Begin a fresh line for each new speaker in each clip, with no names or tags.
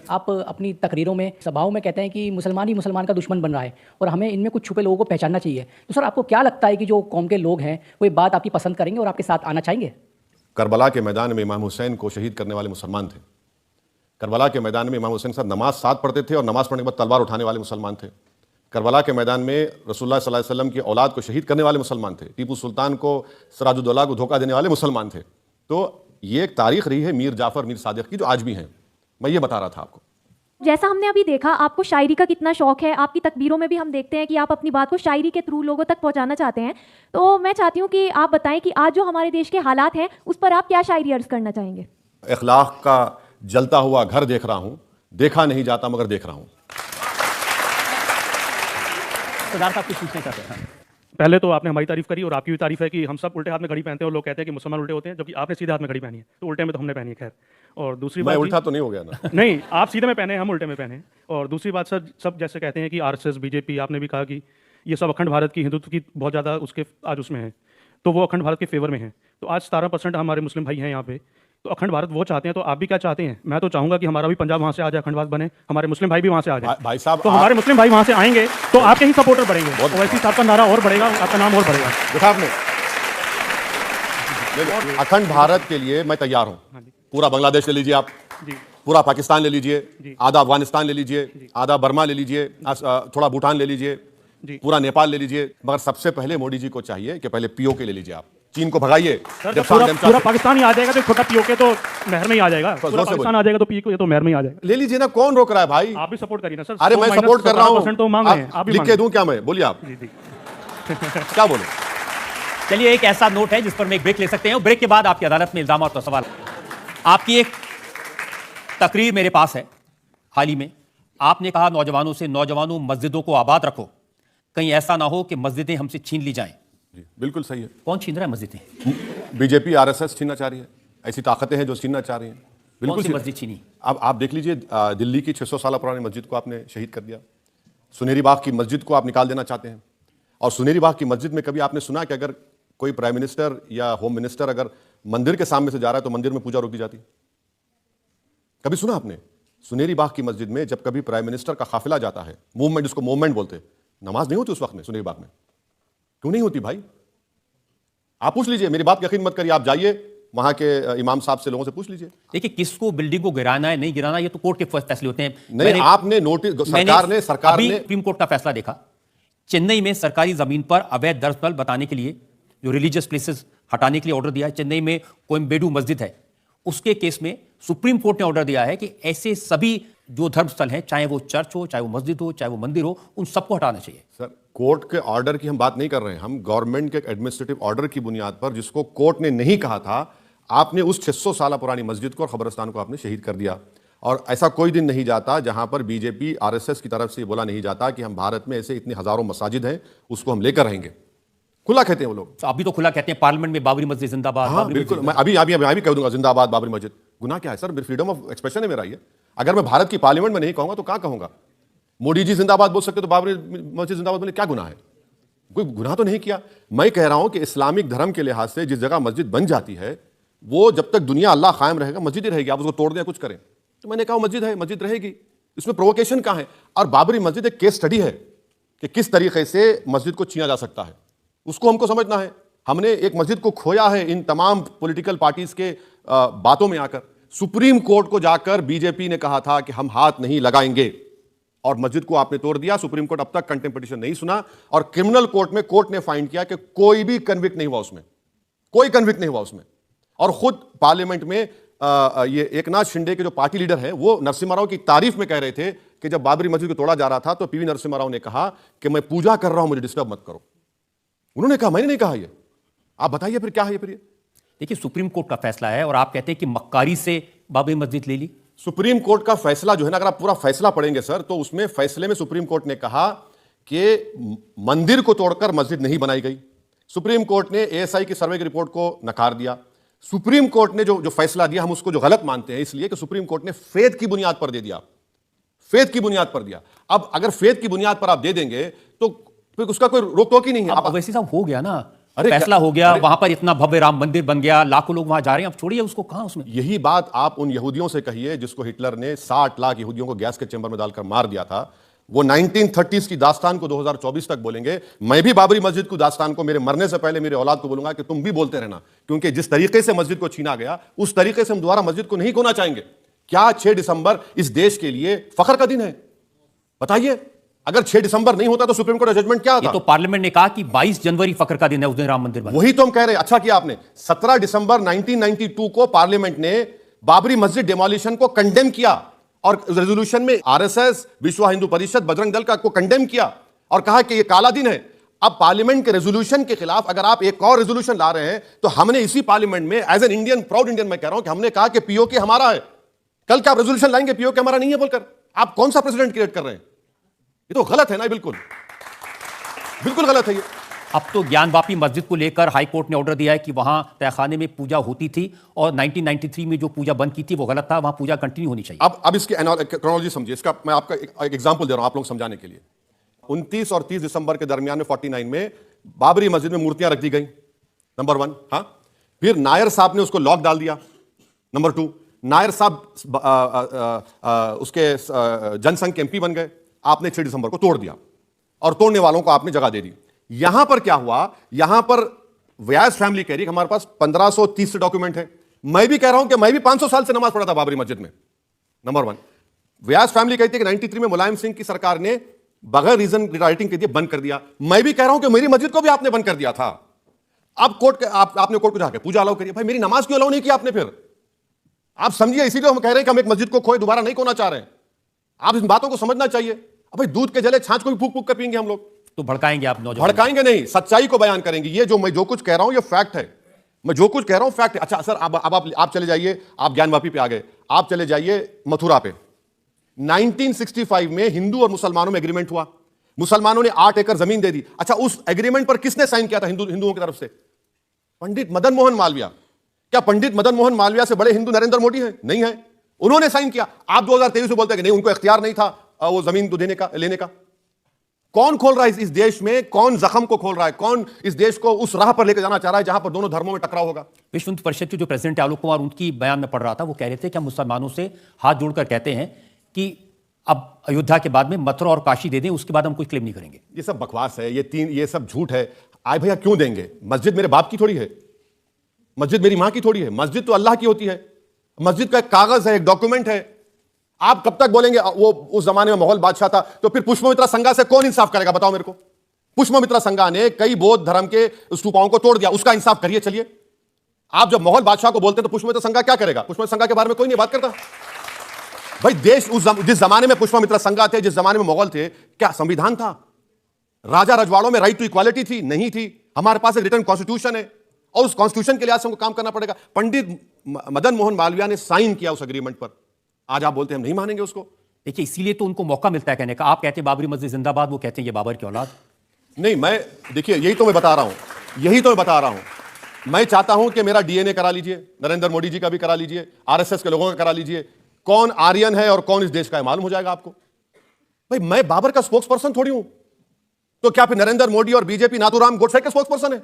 आप अपनी तकरीरों में, सभाओं में कहते हैं कि मुसलमान ही मुसलमान का दुश्मन बन रहा है और हमें इनमें कुछ छुपे लोगों को पहचानना चाहिए। तो सर, आपको क्या लगता है कि जो कौम के लोग हैं वो ये बात आपकी पसंद करेंगे और आपके साथ आना चाहेंगे?
करबला के मैदान में इमाम हुसैन को शहीद करने वाले मुसलमान थे। करबला के मैदान में इमाम हुसैन साहब नमाज साथ पढ़ते थे और नमाज पढ़ने के बाद तलवार उठाने वाले मुसलमान थे। करबला के मैदान में रसूलुल्लाह सल्लल्लाहु अलैहि वसल्लम की औलाद को शहीद करने वाले मुसलमान थे। टीपू सुल्तान को, सिराजुद्दौला को धोखा देने वाले मुसलमान थे। तो ये एक तारीख रही है मीर जाफर, मीर सादिक की, जो आज भी हैं। मैं ये बता रहा था आपको।
जैसा हमने अभी देखा, आपको शायरी का कितना शौक है। आपकी तकबीरों में भी हम देखते हैं कि आप अपनी बात को शायरी के थ्रू लोगों तक पहुंचाना चाहते हैं। तो मैं चाहती हूं कि आप बताएं कि आज जो हमारे देश के हालात हैं उस पर आप क्या शायरी अर्ज करना चाहेंगे।
इखलाक का जलता हुआ घर देख रहा हूं, देखा नहीं जाता मगर देख रहा हूं।
सरदार साहब कुछ पूछना चाहते हैं?
पहले तो आपने हमारी तारीफ करी और आपकी भी तारीफ है कि हम सब उल्टे हाथ में घड़ी पहनते हैं और लोग कहते हैं कि मुसलमान उल्टे होते हैं, जबकि आपने सीधे हाथ में घड़ी पहनी है। तो उल्टे में तो हमने पहनी है, खैर। और दूसरी
मैं
बात,
उल्टा तो नहीं हो गया ना?
नहीं, आप सीधे में पहने, हम उल्टे में पहने। और दूसरी बात सर, सब जैसे कहते हैं कि आरएसएस, बीजेपी, आपने भी कहा कि ये सब अखंड भारत की, हिंदुत्व की बहुत ज़्यादा उसके आज उसमें है, तो वो अखंड भारत के फेवर में है। तो आज 17% हमारे मुस्लिम भाई हैं यहाँ पे, तो अखंड भारत वो चाहते हैं, तो आप भी क्या चाहते हैं? मैं तो चाहूंगा कि हमारा भी पंजाब वहाँ से आ जाए, अखंड भारत बने, हमारे मुस्लिम भाई भी वहाँ से आ जाए।
भाई साहब,
तो हमारे मुस्लिम भाई वहाँ से आएंगे तो आपके ही सपोर्टर बढ़ेंगे, वैसे ही आपका नारा और बढ़ेगा, आपका नाम और बढ़ेगा।
देखा आपने, अखंड भारत के लिए मैं तैयार हूं। पूरा बांग्लादेश ले लीजिए आप, पूरा पाकिस्तान ले लीजिए, आधा अफगानिस्तान ले लीजिए, आधा बर्मा ले लीजिए, थोड़ा भूटान ले लीजिए, पूरा नेपाल ले लीजिए। मगर सबसे पहले मोदी जी को चाहिए कि पहले पीओके ले लीजिए। आप चीन को भगाइए।
पूरा पाकिस्तान ही आ जाएगा तो छोटा पीओके तो महर में ही आ जाएगा। पूरा पाकिस्तान आ जाएगा तो पीओके तो महर में ही आ जाएगा।
ले लीजिए ना, कौन रोक रहा है भाई?
आप भी सपोर्ट करिए ना सर।
अरे मैं सपोर्ट कर रहा हूं,
तो मांग रहे हैं, आप भी
लिख के दूं क्या मैं? बोलिए आप। क्या बोले?
चलिए, एक ऐसा नोट है जिस पर मैं एक ब्रेक ले सकते हैं और ब्रेक के बाद आपकी अदालत में इल्जाम और सवाल। आपकी एक तकरीर मेरे पास है हाल ही में। आपने कहा नौजवानों से, नौजवानों मस्जिदों को आबाद रखो, कहीं ऐसा ना हो कि मस्जिदें हमसे छीन ली जाएं।
जी, बिल्कुल सही है।
कौन छीन रहा है मस्जिदें?
बीजेपी, आरएसएस छीनना चाह रही है। ऐसी ताकतें हैं जो छीनना चाह रही हैं।
बिल्कुल सी मस्जिद छीनी।
अब आप देख लीजिए, दिल्ली की 600 साल पुरानी मस्जिद को आपने शहीद कर दिया। सुनहरी बाग की मस्जिद को आप निकाल देना चाहते हैं। और सुनहरी बाग की मस्जिद में कभी आपने सुना कि अगर कोई प्राइम मिनिस्टर या होम मिनिस्टर अगर मंदिर के सामने से जा रहा है तो मंदिर में पूजा रोक दी जाती? कभी सुना आपने? सुनहरी बाग की मस्जिद में जब कभी प्राइम मिनिस्टर का काफिला जाता है, मूवमेंट, जिसको मूवमेंट बोलते, नमाज नहीं होती उस वक्त में सुनहरी बाग में? क्यों नहीं होती भाई? आप पूछ लीजिए, मेरी बात यकीन मत करिए, आप जाइए वहां के इमाम साहब से, लोगों से पूछ लीजिए।
देखिए, किसको बिल्डिंग को गिराना है, नहीं गिराना, ये तो कोर्ट के फैसले होते हैं।
नहीं, आपने नोटिस, सरकार ने
सुप्रीम कोर्ट का फैसला देखा। चेन्नई में सरकारी जमीन पर अवैध दरअसल बताने के लिए, जो रिलीजियस प्लेसेस हटाने के लिए ऑर्डर दिया है। चेन्नई में कोयम्बेडू मस्जिद है, उसके केस में सुप्रीम कोर्ट ने ऑर्डर दिया है कि ऐसे सभी जो धर्मस्थल हैं, चाहे वो चर्च हो, चाहे वो मस्जिद हो, चाहे वो मंदिर हो, उन सबको हटाना चाहिए।
सर, कोर्ट के ऑर्डर की हम बात नहीं कर रहे हैं, हम गवर्नमेंट के एडमिनिस्ट्रेटिव ऑर्डर की बुनियाद पर, जिसको कोर्ट ने नहीं कहा था, आपने उस 600 साल पुरानी मस्जिद को और खबरस्तान को आपने शहीद कर दिया। और ऐसा कोई दिन नहीं जाता जहां पर बीजेपी, आरएसएस की तरफ से बोला नहीं जाता कि हम भारत में ऐसे इतनी हजारों मसाजिद हैं, उसको हम लेकर रहेंगे। खुला कहते हैं वो लोग।
अभी तो खुला कहते हैं, पार्लियामेंट में बाबरी मस्जिद जिंदाबाद।
हाँ, बिल्कुल, मैं अभी भी कह दूंगा जिंदाबाद बाबरी मस्जिद। गुनाह क्या है सर? फ्रीडम ऑफ एक्सप्रेशन है मेरा ये। अगर मैं भारत की पार्लियामेंट में नहीं कहूंगा तो कहां कहूंगा? मोदी जी जिंदाबाद बोल सकते तो बाबरी मस्जिद जिंदाबाद बोले क्या गुनाह है? कोई गुनाह तो नहीं किया। मैं कह रहा हूं कि इस्लामिक धर्म के लिहाज से जिस जगह मस्जिद बन जाती है, वो जब तक दुनिया अल्लाह कायम रहेगा मस्जिद ही रहेगी। आप उसको तोड़ दें, कुछ करें, तो मैंने कहा मस्जिद है, मस्जिद रहेगी। इसमें प्रोवोकेशन कहां है? और बाबरी मस्जिद एक केस स्टडी है कि किस तरीके से मस्जिद को छीना जा सकता है, उसको हमको समझना है। हमने एक मस्जिद को खोया है इन तमाम पॉलिटिकल पार्टीज के बातों में आकर। सुप्रीम कोर्ट को जाकर बीजेपी ने कहा था कि हम हाथ नहीं लगाएंगे, और मस्जिद को आपने तोड़ दिया। सुप्रीम कोर्ट अब तक कंटेम्प्ट पिटीशन नहीं सुना, और क्रिमिनल कोर्ट में कोर्ट ने फाइंड किया कि कोई भी कन्विक्ट नहीं हुआ उसमें, कोई कन्विक्ट नहीं हुआ उसमें। और खुद पार्लियामेंट में ये एकनाथ शिंदे के जो पार्टी लीडर हैं, वो नरसिम्हा राव की तारीफ में कह रहे थे कि जब बाबरी मस्जिद को तोड़ा जा रहा था तो पीवी नरसिम्हा राव ने कहा कि मैं पूजा कर रहा हूं, मुझे डिस्टर्ब मत करो। उन्होंने कहा, मैंने नहीं कहा ये। आप बताइए फिर क्या है ये? फिर
देखिए, सुप्रीम कोर्ट का फैसला है और आप कहते हैं कि मक्कारी से बाबरी मस्जिद ले ली।
सुप्रीम कोर्ट का फैसला जो है ना, अगर आप पूरा फैसला पढ़ेंगे सर, तो उसमें फैसले में सुप्रीम कोर्ट ने कहा कि मंदिर को तोड़कर मस्जिद नहीं बनाई गई। सुप्रीम कोर्ट ने एएसआई की सर्वे की रिपोर्ट को नकार दिया। सुप्रीम कोर्ट ने जो फैसला दिया, हम उसको जो गलत मानते हैं, इसलिए कि सुप्रीम कोर्ट ने फेथ की बुनियाद पर दे दिया, फेथ की बुनियाद पर दिया। अब अगर फेथ की बुनियाद पर आप दे देंगे तो फिर उसका कोई रोक टोक ही नहीं है।
अब वैसे साहब हो गया ना,
अरे
फैसला हो गया, वहां पर इतना भव्य राम मंदिर बन गया, लाखों लोग वहां जा रहे हैं, अब छोड़िए उसको, कहां उसमें।
यही बात आप उन यहूदियों से कहिए जिसको हिटलर ने 60 लाख यहूदियों को गैस के चेंबर में डालकर मार दिया था। वो 1930s की दास्तान को 2024 तक बोलेंगे। मैं भी बाबरी मस्जिद की दास्तान को मेरे मरने से पहले मेरे औलाद को बोलूंगा कि तुम भी बोलते रहना, क्योंकि जिस तरीके से मस्जिद को छीना गया उस तरीके से हम दोबारा मस्जिद को नहीं खोना चाहेंगे। क्या 6 दिसंबर इस देश के लिए फख्र का दिन है? बताइए, अगर 6 दिसंबर नहीं होता तो सुप्रीम कोर्ट का जजमेंट क्या
ये
था?
तो पार्लियामेंट ने कहा कि 22 जनवरी फख्र का दिन है, उस दिन राम मंदिर बना।
वही तो हम कह रहे हैं। अच्छा किया आपने, 17 दिसंबर 1992 को पार्लियामेंट ने बाबरी मस्जिद डिमोलिशन को कंडेम किया और रेजोल्यूशन में आरएसएस, विश्व हिंदू परिषद, बजरंग दल का को कंडेम किया और कहा कि यह काला दिन है। अब पार्लियामेंट के रेजोल्यूशन के खिलाफ अगर आप एक और रेजोल्यूशन ला रहे हैं तो हमने इसी पार्लियामेंट में as an Indian, proud Indian मैं कह रहा हूं कि हमने कहा कि पीओके हमारा है। कल क्या आप रेजोल्यूशन लाएंगे पीओके हमारा नहीं है बोलकर? आप कौन सा प्रेसिडेंट क्रिएट कर रहे हैं? ये तो गलत है ना, बिल्कुल बिल्कुल गलत है ये।
अब तो ज्ञानवापी मस्जिद को लेकर हाई कोर्ट ने ऑर्डर दिया है कि वहां तहखाने में पूजा होती थी और 1993 में जो पूजा बंद की थी वो गलत था, वहां पूजा कंटिन्यू होनी चाहिए।
अब इसकी क्रोनोलॉजी समझिए। इसका मैं आपका एक एग्जांपल दे रहा हूं आप लोग समझाने के लिए। 29 और 30 दिसंबर के दरमियान में 49 में बाबरी मस्जिद में मूर्तियां रख दी गई, नंबर 1। हाँ, फिर नायर साहब ने उसको लॉक डाल दिया, नंबर 2। नायर साहब उसके जनसंघ के एमपी बन गए। आपने 6 दिसंबर को तोड़ दिया और तोड़ने वालों को आपने जगह दे दी। यहां पर क्या हुआ? यहां पर व्यास फैमिली कह रही हमारे पास 1530 से डॉक्यूमेंट है। मैं भी कह रहा हूं कि मैं भी 500 साल से नमाज पढ़ा था बाबरी मस्जिद में, नंबर 1। व्यास फैमिली कहती है कि 93 में मुलायम सिंह की सरकार ने बगैर रीजन राइटिंग के दिए बंद कर दिया। मैं भी कह रहा हूं कि मेरी मस्जिद को भी आपने बंद कर दिया था। अब कोर्ट आपने कोर्ट को जाके पूजा अलाउ करिए। भाई मेरी नमाज क्यों अलाउ नहीं किया आपने? फिर आप समझिए, इसीलिए हम कह रहे हैं कि हम एक मस्जिद को खोए दोबारा नहीं खोना चाह रहे हैं। आप इन बातों को समझना चाहिए। अब भाई दूध के जले छाछ को भी फूक फूक कर पिएंगे हम लोग?
तो भड़काएंगे आप नौजवान?
भड़काएंगे नहीं, सच्चाई को बयान करेंगे। ये जो मैं जो कुछ कह रहा हूं ये फैक्ट है। मैं जो कुछ कह रहा हूं फैक्ट है। अच्छा सर, अब आप चले जाइए, आप ज्ञानवापी पे आ गए, आप चले जाइए मथुरा पे। 1965 में हिंदू और मुसलमानों में एग्रीमेंट हुआ। मुसलमानों ने 8 एकड़ जमीन दे दी। अच्छा, उस एग्रीमेंट पर किसने साइन किया था हिंदुओं की तरफ से? पंडित मदन मोहन मालवीय। क्या पंडित मदन मोहन मालवीय से बड़े हिंदू नरेंद्र मोदी हैं? नहीं है, उन्होंने साइन किया। आप 2023 में बोलते हैं कि नहीं, उनको इख्तियार नहीं था वो जमीन तो देने का, लेने का। कौन खोल रहा है इस देश में? कौन जख्म को खोल रहा है? कौन इस देश को उस राह पर लेकर जाना चाह रहा है जहां पर दोनों धर्मों में टकराव होगा?
विश्व हिंदू परिषद के जो प्रेसिडेंट आलोक कुमार, उनकी बयान में पढ़ रहा था, वो कह रहे थे कि हम मुसलमानों से हाथ जोड़कर कहते हैं कि अब अयोध्या के बाद में मथुरा और काशी दे दें, उसके बाद हम कोई क्लेम नहीं करेंगे।
ये सब बकवास है, ये सब झूठ है। आए भैया क्यों देंगे? मस्जिद मेरे बाप की थोड़ी है, मस्जिद मेरी मां की थोड़ी है। मस्जिद तो अल्लाह की होती है। मस्जिद का एक कागज है, एक डॉक्यूमेंट है। आप कब तक बोलेंगे वो उस जमाने में मुगल बादशाह था? तो फिर पुष्पमित्रा संघा से कौन इंसाफ करेगा? बताओ मेरे को। पुष्पमित्रा संघा ने कई बौद्ध धर्म के स्तूपाओं को तोड़ दिया, उसका इंसाफ करिए। चलिए, आप जब मुगल बादशाह को बोलते हैं तो पुष्पमित्रा संघा क्या करेगा? पुष्पमित्रा संघा के बारे में कोई नहीं बात करता। भाई देश जिस जमाने में पुष्पमित्रा संघा थे, जिस जमाने में मुगल थे, क्या संविधान था? राजा रजवाड़ों में राइट टू इक्वालिटी थी? नहीं थी। हमारे पास एक रिटर्न कॉन्स्टिट्यूशन है और उस कॉन्स्टिट्यूशन के लिहाज से हमको काम करना पड़ेगा। पंडित मदन मोहन मालवीय ने साइन किया उस एग्रीमेंट पर। आज आप बोलते हैं हम नहीं मानेंगे उसको।
देखिए, इसीलिए तो उनको मौका मिलता है कहने का। आप कहते हैं बाबरी मस्जिद जिंदाबाद, वो कहते हैं ये बाबर की औलाद।
नहीं, मैं देखिए यही तो मैं बता रहा हूं। मैं चाहता हूं कि मेरा डीएनए करा लीजिए, नरेंद्र मोदी जी का भी करा लीजिए, आरएसएस के लोगों का करा लीजिए। कौन आर्यन है और कौन इस देश का है मालूम हो जाएगा आपको। भाई मैं बाबर का स्पोक्स पर्सन थोड़ी हूं, तो क्या फिर नरेंद्र मोदी और बीजेपी नाथूराम गोडसे के स्पोक्स पर्सन है?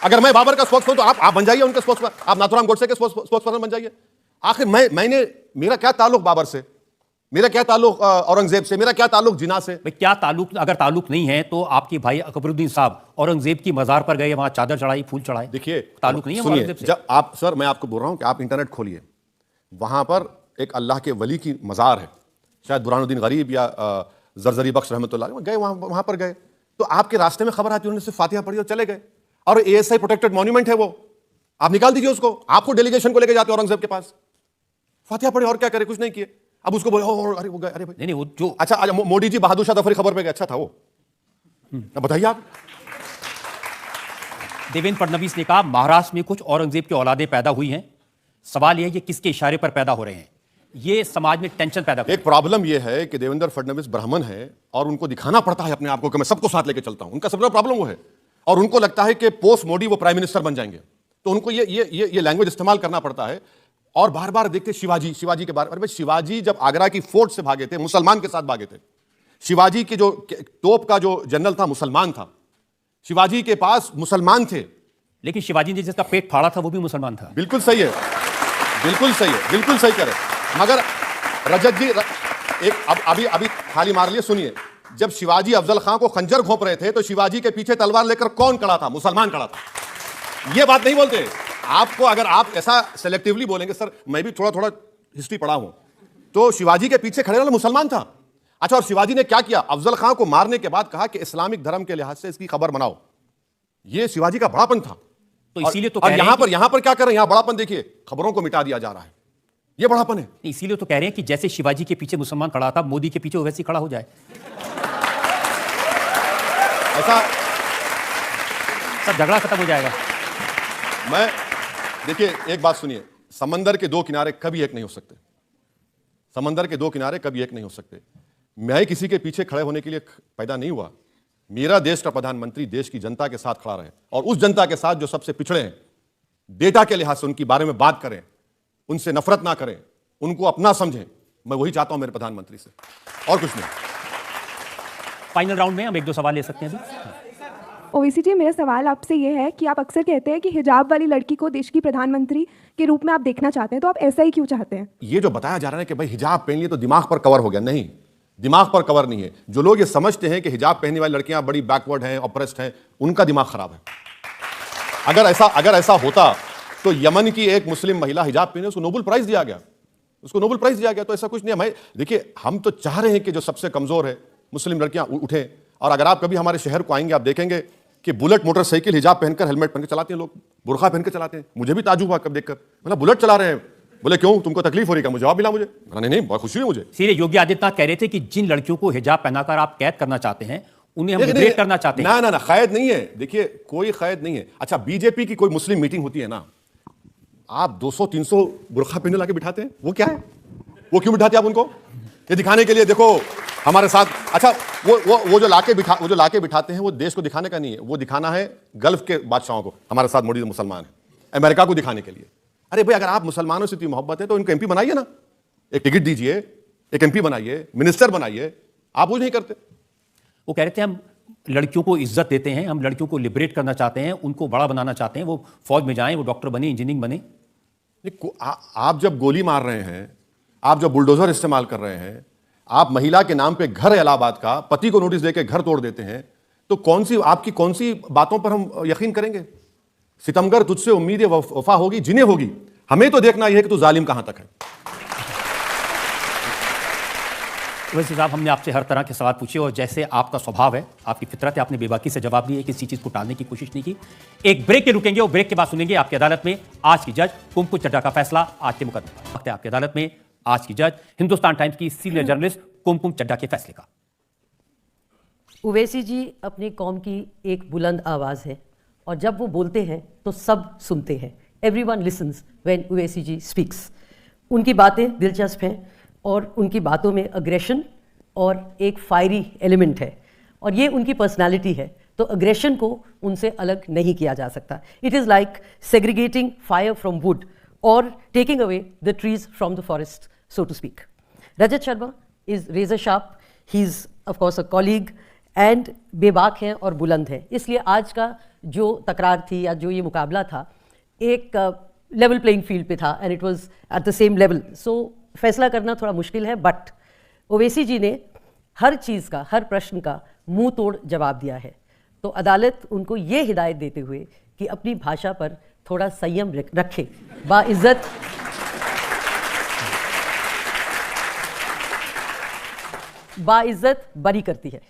अगर मैं बाबर का स्पोक्स पर्सन तो आप बन जाइए उनके स्पोक्स पर्सन, आप नाथूराम गोडसे के स्पोक्स पर्सन बन जाइए। आखिर मेरा क्या ताल्लुक बाबर से? मेरा क्या ताल्लुक औरंगजेब से? मेरा क्या ताल्लुक जिना से?
भाई क्या ताल्लुक? अगर ताल्लुक नहीं है तो आपके भाई अकबरुद्दीन साहब औरंगजेब की मजार पर गए, वहां चादर चढ़ाई, फूल चढ़ाए।
देखिए,
ताल्लुक नहीं है
सुनिए,
औरंगजेब से।
जब आप सर, मैं आपको बोल रहा हूं कि आप इंटरनेट खोलिए, वहां पर एक अल्लाह के वली की मजार है, शायद बुरहानुद्दीन गरीब या जरजरी बख्श रहमतुल्लाह गए, वहां पर गए तो आपके रास्ते में खबर आती, उन्होंने सिर्फ फातिहा पढ़ी और चले गए। और एएसआई प्रोटेक्टेड मॉन्यूमेंट है वो, आप निकाल दीजिए उसको। आपको डेलीगेशन को लेके जाते औरंगजेब के पास, फातिहा पढ़े और क्या करे? कुछ नहीं किए। अब उसको बोले अरे वो गए, अरे भाई
नहीं, वो जो
अच्छा मोदी जी बहादुर शाह जफरी खबर पे गए, अच्छा था वो। बताइए आप।
देवेंद्र फडणवीस ने कहा महाराष्ट्र में कुछ औरंगजेब की औलादें पैदा हुई हैं। सवाल यह है कि किसके इशारे पर पैदा हो रहे हैं। ये समाज में टेंशन पैदा कर।
एक प्रॉब्लम यह है कि देवेंद्र फडणवीस ब्राह्मण है और उनको दिखाना पड़ता है अपने आप को कि मैं सबको साथ लेके चलता हूं। उनका सबसे बड़ा प्रॉब्लम वो है, और उनको लगता है कि पोस्ट मोदी वो प्राइम मिनिस्टर बन जाएंगे, तो उनको ये लैंग्वेज इस्तेमाल करना पड़ता है। और बार बार देखते शिवाजी के बारे में। शिवाजी जब आगरा की फोर्ट से भागे थे, मुसलमान के साथ भागे थे। शिवाजी की जो तोप का जो जनरल था मुसलमान था। शिवाजी के पास मुसलमान थे।
लेकिन शिवाजी ने जिसका पेट फाड़ा था वो भी मुसलमान था।
बिल्कुल सही है, बिल्कुल सही है, बिल्कुल सही करे। मगर रजत जी एक अभी थाली मार लिए, सुनिए। जब शिवाजी अफजल खां को खंजर घोंप रहे थे तो शिवाजी के पीछे तलवार लेकर कौन खड़ा था? मुसलमान खड़ा था। ये बात नहीं बोलते आपको। अगर आप ऐसा सेलेक्टिवली बोलेंगे, सर मैं भी थोड़ा थोड़ा हिस्ट्री पढ़ा हूं, तो शिवाजी के पीछे खड़े वाला मुसलमान था। अच्छा, और शिवाजी ने क्या किया? अफजल खां को मारने के बाद कहा कि इस्लामिक धर्म के लिहाज से इसकी खबर बनाओ। ये शिवाजी का बड़ापन था।
तो इसीलिए तो
और
कह रहे हैं
यहां पर क्या कर रहे हैं? यहां बड़ापन देखिए, खबरों को मिटा दिया जा रहा है। ये बड़ापन है।
इसीलिए तो कह रहे हैं कि जैसे शिवाजी के पीछे मुसलमान खड़ा था, मोदी के पीछे वैसे ही खड़ा हो जाए।
ऐसा
सब झगड़ा खत्म हो जाएगा।
मैं देखिए, एक बात सुनिए, समंदर के दो किनारे कभी एक नहीं हो सकते। समंदर के दो किनारे कभी एक नहीं हो सकते। मैं किसी के पीछे खड़े होने के लिए पैदा नहीं हुआ। मेरा देश का प्रधानमंत्री देश की जनता के साथ खड़ा रहे, और उस जनता के साथ जो सबसे पिछड़े हैं, डेटा के लिहाज से उनके बारे में बात करें, उनसे नफरत ना करें, उनको अपना समझें। मैं वही चाहता हूं मेरे प्रधानमंत्री से, और कुछ नहीं।
फाइनल राउंड में हम एक दो सवाल ले सकते हैं अभी।
ओवैसी जी, मेरा सवाल आपसे ये है कि आप अक्सर कहते हैं कि हिजाब वाली लड़की को देश की प्रधानमंत्री के रूप में आप देखना चाहते हैं, तो आप ऐसा ही क्यों चाहते हैं?
ये जो बताया जा रहा है कि भाई हिजाब पहन लिए तो दिमाग पर कवर हो गया, नहीं, दिमाग पर कवर नहीं है। जो लोग ये समझते हैं कि हिजाब पहनने वाली लड़कियां बड़ी बैकवर्ड हैं, ऑप्रेस्ड हैं, उनका दिमाग खराब है। अगर ऐसा होता तो यमन की एक मुस्लिम महिला हिजाब पहने, उसको नोबेल प्राइज दिया गया, उसको नोबेल प्राइज दिया गया। तो ऐसा कुछ नहीं है। देखिए, हम तो चाह रहे हैं कि जो सबसे कमजोर है मुस्लिम लड़कियां उठें। और अगर आप कभी हमारे शहर को आएंगे, आप देखेंगे कि बुलेट मोटरसाइकिल हिजाब पहनकर, हेलमेट पहनकर चलाते हैं लोग, बुर्का पहनकर चलाते हैं। मुझे भी ताजुब हुआ कब देखकर, मतलब बुलेट चला रहे हैं। बोले क्यों, तुमको तकलीफ हो रही है? मुझे जवाब मिला, मुझे नहीं, बहुत खुशी हुई मुझे।
सीधे योगी आदित्यनाथ कह रहे थे कि जिन लड़कियों को हिजाब पहनाकर आप कैद करना चाहते हैं, उन्हें हम लिबरेट करना चाहते हैं।
ना, कैद नहीं है। देखिए, कोई कैद नहीं है। अच्छा, बीजेपी की कोई मुस्लिम मीटिंग होती है ना, आप 200-300 बुर्का पहने लाके बिठाते हैं, वो क्या है? वो क्यों बिठाते हैं आप उनको? ये दिखाने के लिए, देखो हमारे साथ। अच्छा, वो जो लाके बिठाते हैं, वो देश को दिखाने का नहीं है, वो दिखाना है गल्फ के बादशाहों को, हमारे साथ मोदी मुसलमान है, अमेरिका को दिखाने के लिए। अरे भाई, अगर आप मुसलमानों से इतनी मोहब्बत है तो इनको एमपी बनाइए ना, एक टिकट दीजिए, एक एमपी बनाइए, मिनिस्टर बनाइए। आप वो नहीं करते।
वो कह रहे थे हम लड़कियों को इज्जत देते हैं, हम लड़कियों को लिबरेट करना चाहते हैं, उनको बड़ा बनाना चाहते हैं, वो फौज में जाएं, वो डॉक्टर बने, इंजीनियरिंग बने।
आप जब गोली मार रहे हैं, आप जब बुलडोजर इस्तेमाल कर रहे हैं, आप महिला के नाम पे घर इलाहाबाद का, पति को नोटिस देके घर तोड़ देते हैं, तो आपकी कौन सी बातों पर हम यकीन करेंगे? सितमगर तुझसे उम्मीद वफा होगी जिन्हें होगी, हमें तो देखना यह है कि तू जालिम कहां तक है।
वैसे साहब, हमने आपसे हर तरह के सवाल पूछे और जैसे आपका स्वभाव है, आपकी फितरत है, आपने बेबाकी से जवाब दिए, किसी चीज को टालने की कोशिश नहीं की। एक ब्रेक के रुकेंगे और ब्रेक के बाद सुनेंगे आपकी अदालत में आज की जज कुमकुम चड्ढा का फैसला। आज के मुकदमे वक्त है आपकी अदालत में आज की जज हिंदुस्तान टाइम्स की सीनियर जर्नलिस्ट कुमकुम चड्ढा के फैसले का।
ओवैसी जी अपनी कौम की एक बुलंद आवाज़ है और जब वो बोलते हैं तो सब सुनते हैं। Everyone listens when Owaisi ji speaks. उनकी बातें दिलचस्प हैं और उनकी बातों में अग्रेशन और एक फायरी एलिमेंट है और ये उनकी पर्सनालिटी है, तो अग्रेशन को उनसे अलग नहीं किया जा सकता। It is like segregating fire from wood और taking away the trees from the forest, so to speak. Rajat Sharma is razor sharp. He's of course a colleague and बेबाक हैं और बुलंद हैं। इसलिए आज का जो तकरार थी या जो ये मुकाबला था, एक लेवल प्लेइंग फील्ड पे था and it was at the same level. So फैसला करना थोड़ा मुश्किल है, बट ओवैसी जी ने हर चीज़ का, हर प्रश्न का मुंह तोड़ जवाब दिया है। तो अदालत उनको ये हिदायत देते हुए कि अपनी भाषा पर थोड़ा संयम रखे, बाइज्जत बरी करती है।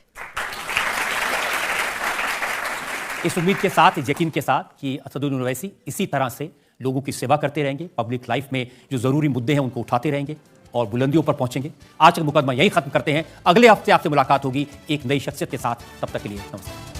इस उम्मीद के साथ, इस यकीन के साथ कि असदुद्दीन ओवैसी इसी तरह से लोगों की सेवा करते रहेंगे, पब्लिक लाइफ में जो ज़रूरी मुद्दे हैं उनको उठाते रहेंगे और बुलंदियों पर पहुंचेंगे। आज का मुकदमा यही खत्म करते हैं। अगले हफ्ते आपसे मुलाकात होगी एक नई शख्सियत के साथ। तब तक के लिए नमस्कार।